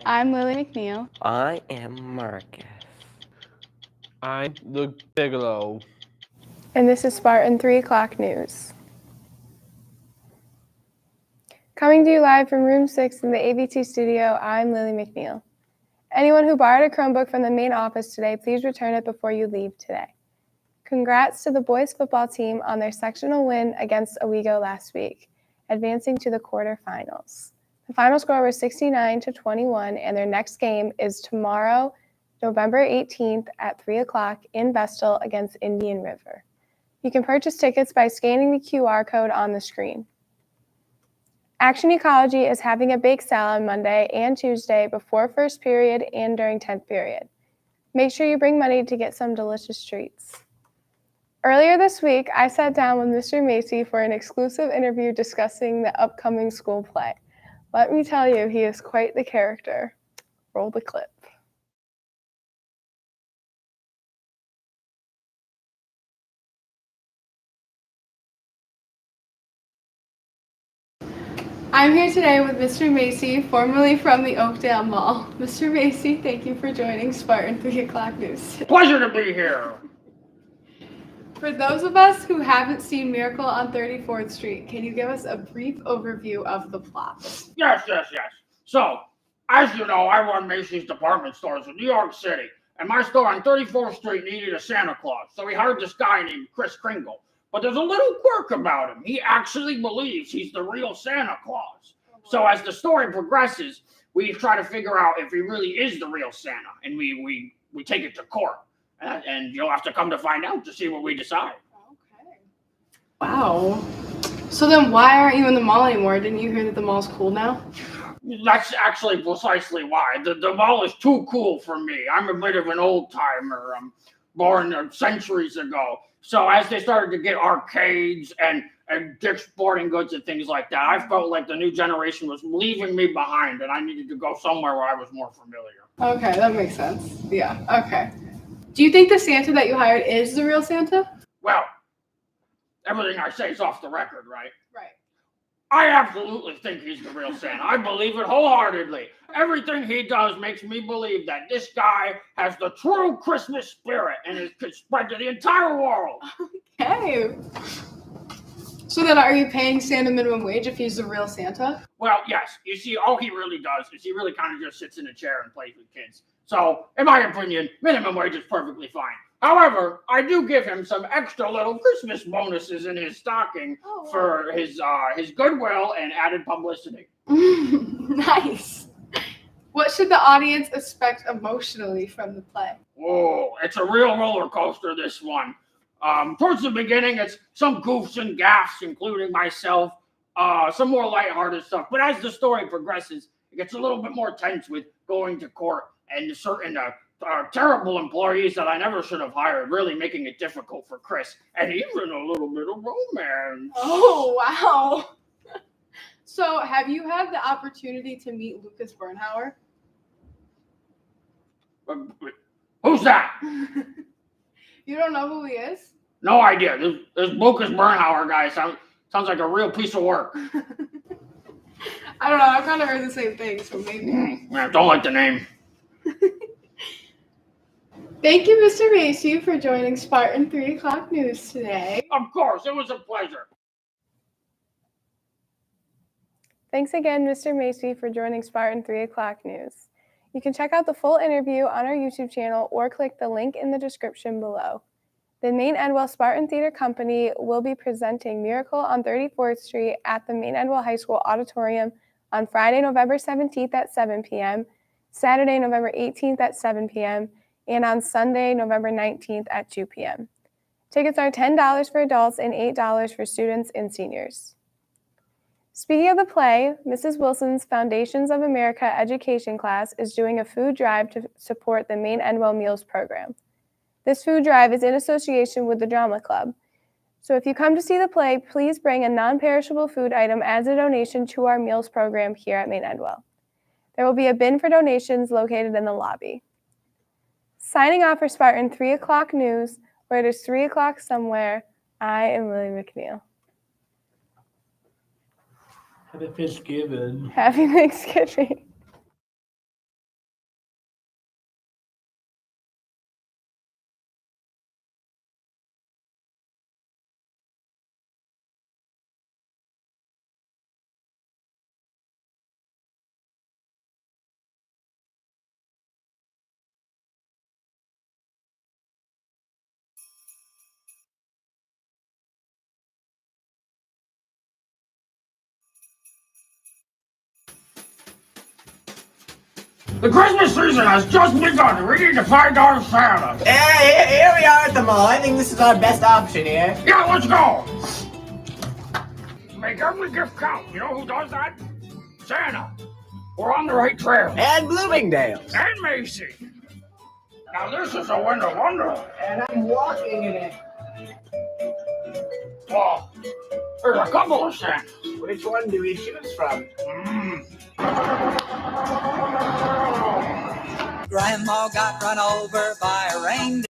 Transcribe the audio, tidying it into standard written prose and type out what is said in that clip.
I'm Lily McNeil. I am Marcus. I'm Luke Bigelow. And this is Spartan 3 o'clock news. Coming to you live from room 6 in the AVT Studio, I'm Lily McNeil. Anyone who borrowed a Chromebook from the main office today, please return it before you leave today. Congrats to the boys football team on their sectional win against Owego last week, advancing to the quarterfinals. The final score was 69-21, and their next game is tomorrow, November 18th at 3 o'clock in Vestal against Indian River. You can purchase tickets by scanning the QR code on the screen. Action Ecology is having a bake sale on Monday and Tuesday before first period and during 10th period. Make sure you bring money to get some delicious treats. Earlier this week, I sat down with Mr. Macy for an exclusive interview discussing the upcoming school play. Let me tell you, he is quite the character. Roll the clip. I'm here today with Mr. Macy, formerly from the Oakdale Mall. Mr. Macy, thank you for joining Spartan 3 o'clock news. Pleasure to be here. For those of us who haven't seen Miracle on 34th Street, can you give us a brief overview of the plot? Yes. So, as you know, I run Macy's department stores in New York City, and my store on 34th Street needed a Santa Claus, so we hired this guy named Kris Kringle. But there's a little quirk about him. He actually believes he's the real Santa Claus. So as the story progresses, we try to figure out if he really is the real Santa, and we take it to court. And you'll have to come to find out to see what we decide. Okay. Wow. So then why aren't you in the mall anymore? Didn't you hear that the mall's cool now? That's actually precisely why. The mall is too cool for me. I'm a bit of an old timer. I'm born centuries ago. So as they started to get arcades and Dick's Sporting Goods and things like that, I felt like the new generation was leaving me behind, and I needed to go somewhere where I was more familiar. Okay, that makes sense. Yeah, okay. Do you think the Santa that you hired is the real Santa? Well, everything I say is off the record, right? Right. I absolutely think he's the real Santa. I believe it wholeheartedly. Everything he does makes me believe that this guy has the true Christmas spirit and it could spread to the entire world. Okay. So then are you paying Santa minimum wage if he's the real Santa? Well, yes. You see, all he really does is he really kind of just sits in a chair and plays with kids. So, in my opinion, minimum wage is perfectly fine. However, I do give him some extra little Christmas bonuses in his stocking for his goodwill and added publicity. Nice. What should the audience expect emotionally from the play? Whoa, it's a real roller coaster, this one. Towards the beginning, it's some goofs and gaffes, including myself, some more lighthearted stuff. But as the story progresses, it gets a little bit more tense with going to court and certain terrible employees that I never should have hired, really making it difficult for Kris, and even a little bit of romance. Oh, wow. So have you had the opportunity to meet Lucas Bernhauer? Who's that? You don't know who he is? No idea. This Lucas Bernhauer guy sounds like a real piece of work. I don't know. I've kind of heard the same thing, so maybe. I don't like the name. Thank you, Mr. Macy, for joining Spartan 3 o'clock news today. Of course, it was a pleasure. Thanks again, Mr. Macy, for joining Spartan 3 o'clock news. You can check out the full interview on our YouTube channel or click the link in the description below. The Maine Endwell Spartan Theater Company will be presenting Miracle on 34th Street at the Maine Endwell High School Auditorium on Friday, November 17th at 7 p.m., Saturday, November 18th at 7 p.m., and on Sunday, November 19th at 2 p.m. Tickets are $10 for adults and $8 for students and seniors. Speaking of the play, Mrs. Wilson's Foundations of America education class is doing a food drive to support the Maine Endwell Meals program. This food drive is in association with the Drama Club. So if you come to see the play, please bring a non-perishable food item as a donation to our meals program here at Maine Endwell. There will be a bin for donations located in the lobby. Signing off for Spartan 3 o'clock news, where it is 3 o'clock somewhere, I am Lily McNeil. Happy Thanksgiving. Happy Thanksgiving. The Christmas season has just begun. We need to find our Santa. Yeah, here we are at the mall. I think this is our best option here. Yeah, let's go. Make every gift count. You know who does that? Santa. We're on the right trail. And Bloomingdale's. And Macy. Now this is a winter wonderland. And I'm walking in it. Well, there's a couple of Santas. Which one do we choose from? Grandma got run over by a reindeer.